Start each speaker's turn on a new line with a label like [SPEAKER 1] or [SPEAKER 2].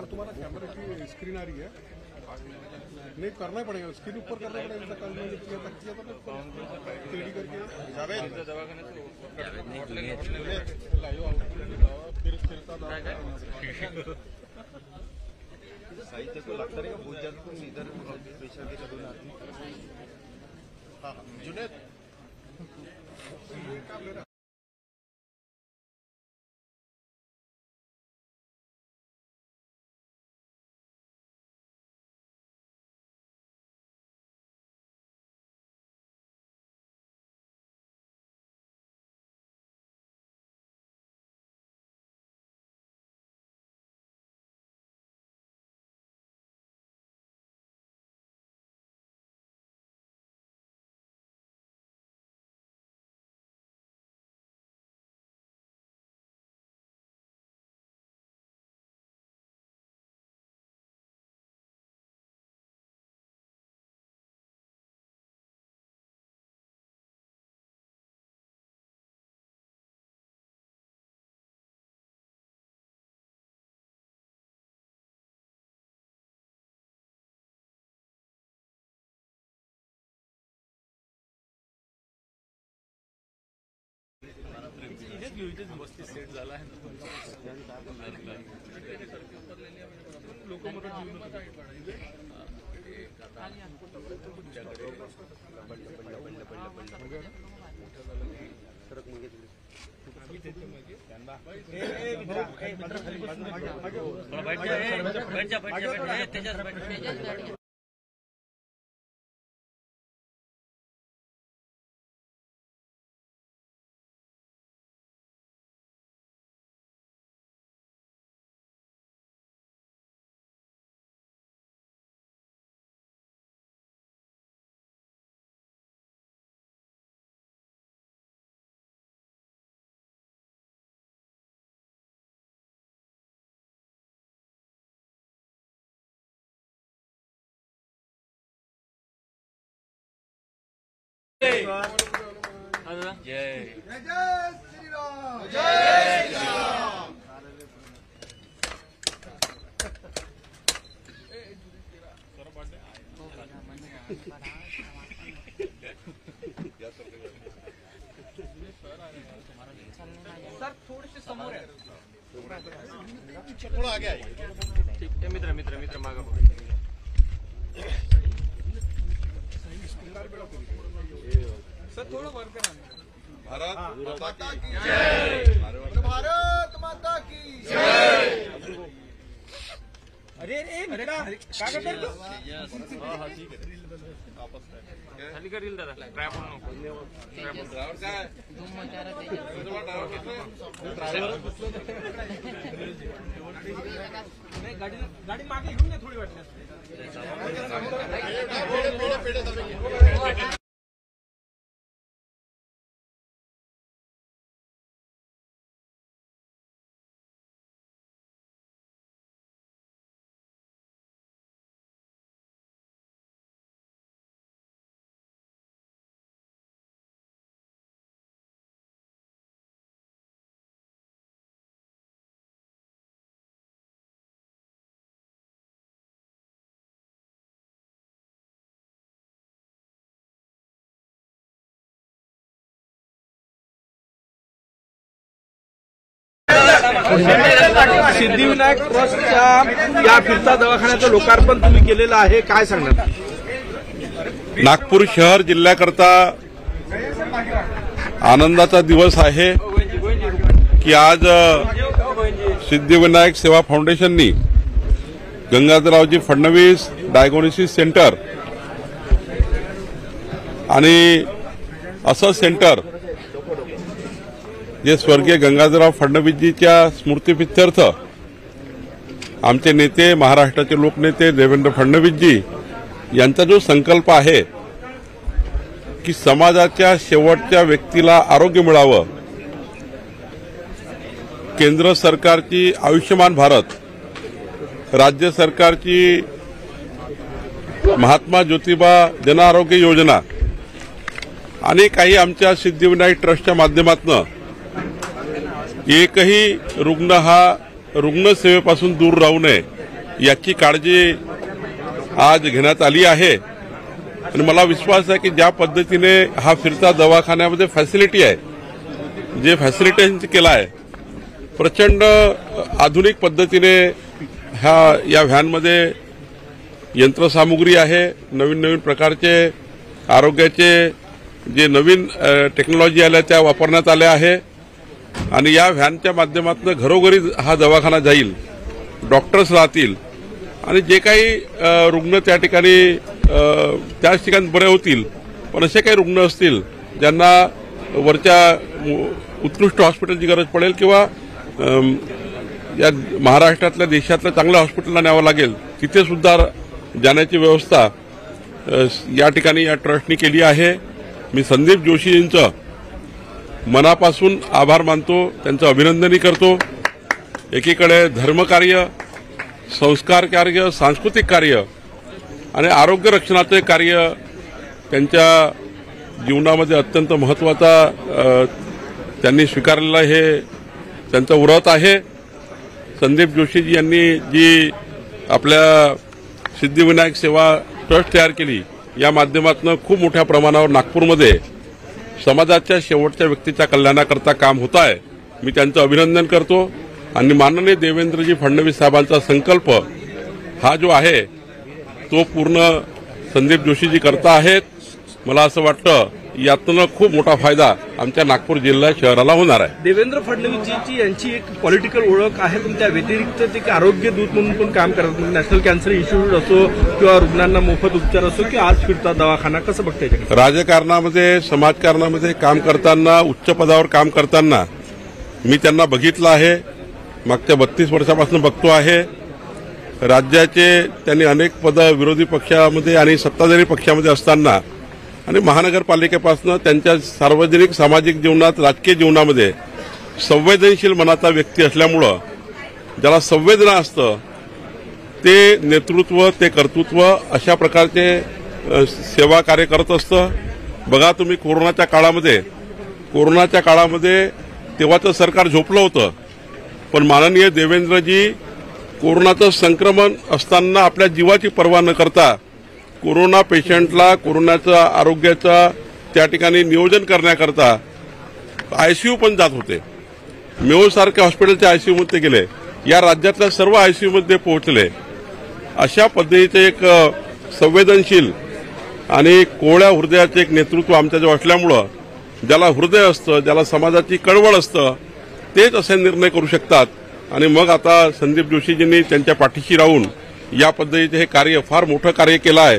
[SPEAKER 1] तुम्हारा कैमरे की स्क्रीन आ रही है, नहीं करना पड़ेगा, स्क्रीन ऊपर करना पड़ेगा। कल मैंने किया था 3D करके साहित्य को लगता रहेगा बहुत ज्यादा, तुम इधर प्रेशर के कदम आती। हाँ जुनेद सेट झाला आहे लोक जय जय श्री राम, जय श्री राम। सर थोड़े से समोर है, थोड़ा आगे आइए। ठीक है मित्र मित्र मित्र मागा सर थोड़ा वर्क करा। भारत माता की जय, भारत माता की जय। अरे अरे मेरा काय करतो तू? हां ठीक आहे, वापस खाली कर रील दादा, ट्रॅप नको ड्रायव्हर काय धूम मचारा ते ड्रायव्हर नाही, गाडी मागे घेऊन ये थोडी वाटल्यास। सिद्धिविनायक ट्रस्टच्या या फिरता दवाखान्याचं लोकार्पण तुम्ही केलेलं आहे, काय सांगणार?
[SPEAKER 2] नागपूर शहर जिल्ह्याकरता आनंदाचा दिवस आहे की आज सिद्धिविनायक सेवा फाउंडेशननी गंगाधररावजी फडणवीस डायग्नोसिस सेंटर आणि असं सेंटर जे स्वर्गीय गंगाधरराव फडणवीसजीच्या स्मृतिप्रित्यर्थ आमचे नेते महाराष्ट्राचे लोकनेते देवेंद्र फडणवीसजी यांचा जो संकल्प आहे की समाजाच्या शेवटच्या व्यक्तीला आरोग्य मिळावं, केंद्र सरकारची आयुष्यमान भारत, राज्य सरकारची महात्मा ज्योतिबा जन आरोग्य योजना आणि काही आमच्या सिद्धिविनायक ट्रस्टच्या माध्यमातून एकही रुग्ण हा रुग्णसेवेपासून दूर राहू नये याची काळजी आज घेण्यात आली आहे। आणि मला विश्वास आहे की ज्या पद्धतीने हा फिरता दवाखान्यामध्ये फॅसिलिटी आहे, जे फॅसिलिटेशन केलं आहे, प्रचंड आधुनिक पद्धतीने या व्हॅनमध्ये यंत्रसामुग्री आहे, नवीन नवीन प्रकारचे आरोग्याचे जे नवीन टेक्नॉलॉजी आल्या त्या वापरण्यात आल्या आहे। आणि या व्हॅनच्या माध्यमातून घरोघरी हा दवाखाना जाईल, डॉक्टर्स राहतील आणि जे काही रुग्ण त्या ठिकाणी त्याच ठिकाणी बरे होतील, पण असे काही रुग्ण असतील ज्यांना वरच्या उत्कृष्ट हॉस्पिटलची गरज पडेल किंवा या महाराष्ट्रातल्या देशातल्या चांगल्या हॉस्पिटलला न्यावं लागेल, तिथे सुद्धा जाण्याची व्यवस्था या ठिकाणी या ट्रस्टने केली आहे। मी संदीप जोशींचं मनापासून आभार मानतो, त्यांचं अभिनंदनही करतो। एकीकडे धर्मकार्य, संस्कार कार्य, सांस्कृतिक कार्य आणि आरोग्य रक्षणाचे कार्य त्यांच्या जीवनामध्ये अत्यंत महत्त्वाचा त्यांनी स्वीकारलेला हे त्यांचं व्रत आहे। संदीप जोशीजी यांनी जी आपल्या सिद्धिविनायक सेवा ट्रस्ट तयार केली, या माध्यमातून खूप मोठ्या प्रमाणावर नागपूरमध्ये समाजाच्या शेवटच्या व्यक्तीच्या कल्याणाकरता काम होत आहे। मी त्यांचं अभिनंदन करतो आणि माननीय देवेंद्रजी फडणवीस साहेबांचा संकल्प हा जो आहे तो पूर्ण संदीप जोशीजी करता आहेत। मला असं वाटतं यातून खूप मोठा फायदा आमच्या नागपूर जिल्हा शहराला होणार आहे।
[SPEAKER 3] देवेंद्र फडणवीसजी यांची एक पॉलिटिकल ओळख आहे, पण त्या व्यतिरिक्त ते एक आरोग्य दूत म्हणून पण काम करतात। नॅशनल कॅन्सर इन्स्टिट्यूट असो किंवा रुग्णांना मोफत उपचार असो किंवा आज फिरता दवाखाना, कसं बघताय?
[SPEAKER 2] राजकारणामध्ये, समाजकारणामध्ये काम करताना, उच्च पदावर काम करताना मी त्यांना बघितलं आहे, मागच्या 32 वर्षापासून बघतो आहे। राज्याचे त्यांनी अनेक पद विरोधी पक्षामध्ये आणि सत्ताधारी पक्षामध्ये असताना आणि महानगरपालिकेपासून त्यांच्या सार्वजनिक सामाजिक जीवनात, राजकीय जीवनामध्ये संवेदनशील मनाचा व्यक्ती असल्यामुळं ज्याला संवेदना असतं ते नेतृत्व, ते कर्तृत्व अशा प्रकारचे सेवा कार्य करत असतं। बघा तुम्ही कोरोनाच्या काळामध्ये तेव्हाचं सरकार झोपलं होतं, पण माननीय देवेंद्रजी कोरोनाचं संक्रमण असताना आपल्या जीवाची पर्वा न करता कोरोना पेशंटला, कोरोनाच्या आरोग्याचा त्या ठिकाणी नियोजन करण्याकरता आयसीयू पण जात होते। मेओसारख्या हॉस्पिटलच्या आयसीयूमध्ये गेले, या राज्यातल्या सर्व आयसीयूमध्ये पोहोचले। अशा पद्धतीचे एक संवेदनशील आणि कोवळ्या हृदयाचे एक नेतृत्व आमच्याजवळ असल्यामुळं ज्याला हृदय असतं, ज्याला समाजाची कळवळ असतं, तेच असे निर्णय करू शकतात। आणि मग आता संदीप जोशीजींनी त्यांच्या पाठीशी राहून या पद्धतीचे हे कार्य, फार मोठं कार्य केलं आहे।